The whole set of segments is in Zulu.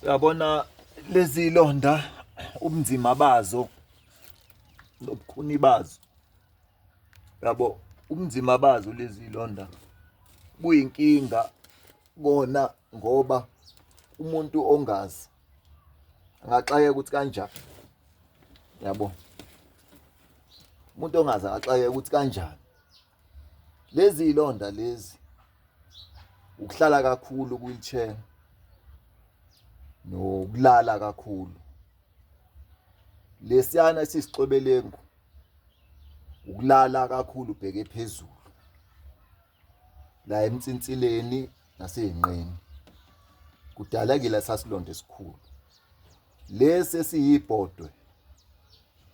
Uyabona lezi londa ubunzima bazo nobukhuni bazo. Yabo ubunzima bazo lezi londa buyinkinga kona ngoba umuntu ongazi angaxakeka ukuthi kanjani. Yabo umuntu ongazi angaxakeka ukuthi kanjani. Lezi londa lezi ukuhlala kakhulu ku-wheelchair nokulala kakhulu. Lesiyana esisixobelengu ukulala kakhulu ubheke phezulu la emtsinsileni nasey'nqeni kudalekile sasilonda esikhulu. Lesi esiyibhodwe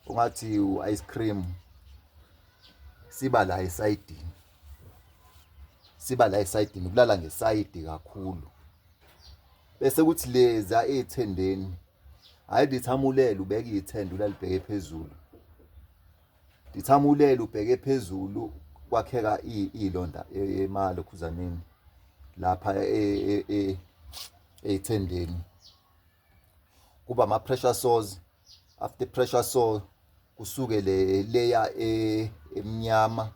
ongathi u-ice cream siba la esayidini, ukulala ngesayidi kakhulu. Bese kuthi leza ey'thendeni hhayi lithamulele ubeke ithende ulalibheke phezulu. Lithamulele ubheke phezulu kwakheka iy'londa emalokhuzaneni lapha ey'thendeni. Kuba ama-pressure sores, after pressure sore kusuke le layer emnyama.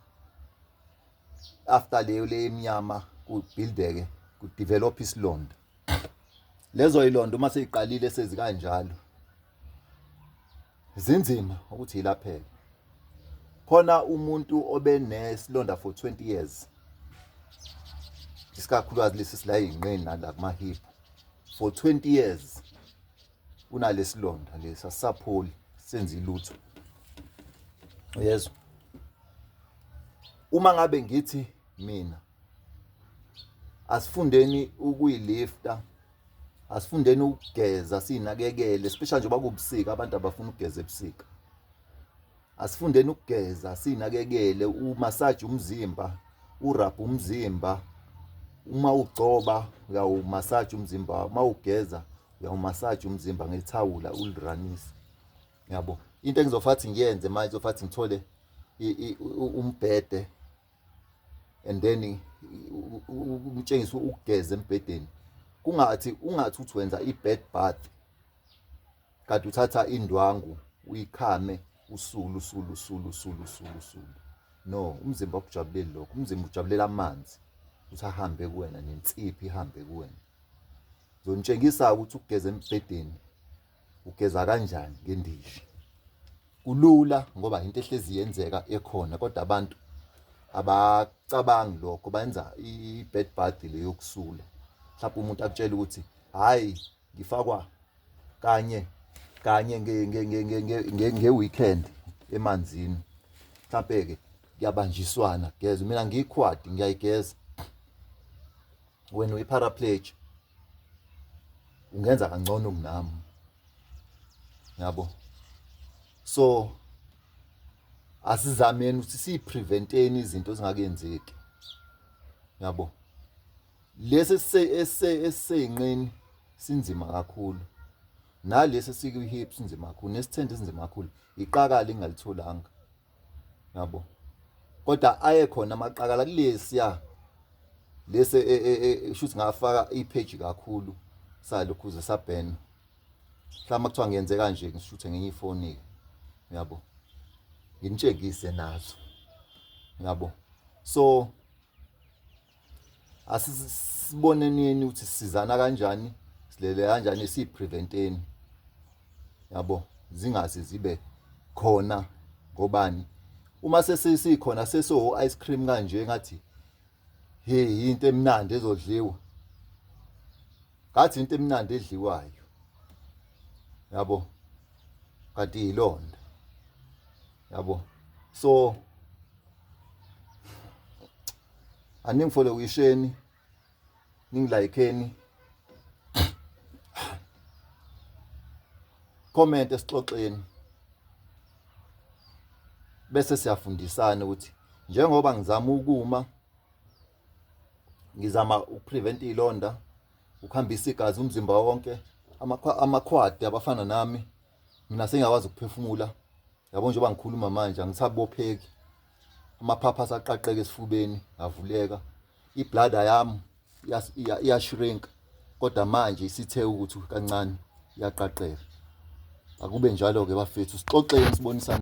After leyo layer emnyama kubuild-eke kudevelop isilonda. Lezo y'londa uma sey'qalile sezikanjalo zinzima ukuthi yilapheke. Khona umuntu obe nesilonda for 20 years, isikakhulukazi lesi sila ey'nqeni nala kumahiphu. For 20 years unalesilonda lesi asisapholi senze ilutho. Uyezwa? Uma ngabe ngithi mina asifundeni ukuyilifta, asifundeni ukugeza sinakekele, especially njengoba kubusika abantu abafuna ukugeza ebusika. Asifundeni ukugeza sinakekele, umasaje umzimba, urabhe umzimba. Uma ugcoba uyawumasaja umzimba, uma ugeza uyawumasaja umzimba ngethawula uliranise. Yabo, into engizofathi ngiyenze manje ngizofathi ngithole umbhede and then ngitshengise ukugeza embhedeni. Ungathi uthi wenza i-bed bath kanti uthatha indwangu uyikhame usulu. No, umzimba awukujabuleli lokho. Umzimba ujabulela amanzi ukuthi ahambe kuwena, nensipho ihambe kuwena. Ngizonitshengisa ukuthi ukugeza embhedeni ugeza kanjani ngendishi. Kulula ngoba into ehlezi yenzeka ekhona, kodwa abantu abacabangi lokho, benza i-bed bath le yokusula. Mhlawumbe umuntu akutshela ukuthi hhayi ngifakwa kanye nge-weekend emanzini. Mhlawumbe-ke kuyabanjiswana kugeza. Mina ngiyikhwadi ngiyayigeza. Wena uyi-paraplegic ungenza kangcono kunami. Yabo? So asizameni ukuthi siyi-prevent-eni izinto zingakenzeki. Yabo? Lesi esisey'nqeni sinzima kakhulu. Nalesi esiku-hip sinzima kakhulu. Nesithende sinzima kakhulu. Iqakala engingalitholanga. Yabo? Kodwa ayekhona amaqakala kulesiya. Lesi shuthi ngafaka ipheji kakhulu salokhuze sabhena. Mhlawumbe kuthiwa ngiyenze kanje ngishuthe ngenye ifoni-ke. Yabo? Nginitshengise nazo. Yabo? So asisiboneni ukuthi sisizana kanjani, silele kanjani, siyi-prevent-eni. Yabo? Zingaze zibe khona ngobani. Uma sesikhona seso-ice cream kanje ngathi hey into emnandi ezodliwa. Ngathi into emnandi edliwayo. Yabo? Kanti yilonda. Yabo? So aningifolokwisheni, ningilayikeni, comment esixoxeni. Bese siyafundisana ukuthi njengoba ngizama ukuma, ngizama ukuprevent ilonda, ukuhambisa igazi umzimba wonke, amakhwadi abafana nami, mina sengiyakwazi ukuphefumula. Yabo njengoba ngikhuluma manje angisabopheki. Amaphaphu asaqaqeka esifubeni avuleka. Ibladder yami iyashrink. kodwa manje isithe ukuthi kancane iyaqaqeka. Akube njalo-ke bafethu, sixoxeni sibonisane.